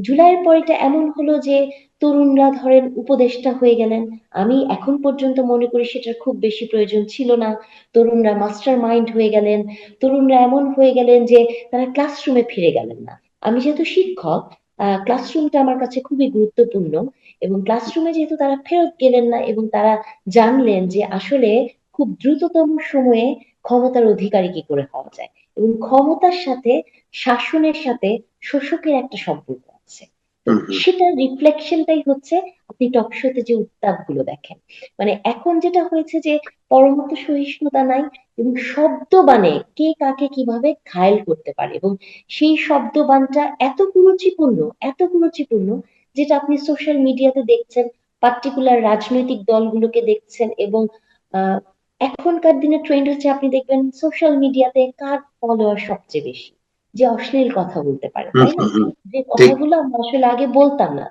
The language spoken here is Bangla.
জুলাইয়ের পর এটা এমন হলো যে তরুণরা ধরেন উপদেষ্টা হয়ে গেলেন। আমি এখন পর্যন্ত মনে করি সেটার খুব বেশি প্রয়োজন ছিল না। তরুণরা মাস্টার মাইন্ড হয়ে গেলেন। তরুণরা এমন হয়ে গেলেন যে তারা ক্লাসরুমে ফিরে গেলেন না। আমি যেহেতু শিক্ষক, ক্লাসরুমটা আমার কাছে খুবই গুরুত্বপূর্ণ, এবং ক্লাসরুমে যেহেতু তারা ফেরত গেলেন না এবং তারা জানলেন যে আসলে খুব দ্রুততম সময়ে ক্ষমতার অধিকারী কি করে হওয়া যায়, এবং ক্ষমতার সাথে, শাসনের সাথে শোষকের একটা সম্পর্ক আছে। তো হুম, হুম, সেটার রিফ্লেকশনটাই হচ্ছে আপনি টক শোতে যে উত্তাপগুলো দেখেন। মানে এখন যেটা হয়েছে যে পরমত সহিষ্ণুতা নাই, এবং শব্দবাণে কে কাকে কিভাবে ঘায়েল করতে পারে, এবং সেই শব্দবাণটা এত কুরুচিপূর্ণ, এত কুরুচিপূর্ণ, যেটা আপনি সোশ্যাল মিডিয়াতে দেখছেন, পার্টিকুলার রাজনৈতিক দলগুলোকে দেখছেন, এবং আহ এখনকার দিনে ট্রেন্ড হচ্ছে আপনি দেখবেন সোশ্যাল মিডিয়াতে কার ফলোয়ার সবচেয়ে বেশি, যে অশ্লীল কথা বলতে পারে, হুম, তাই না? হুম, হুম। যে ঠিক। কথাগুলো আমরা আসলে আগে বলতাম না।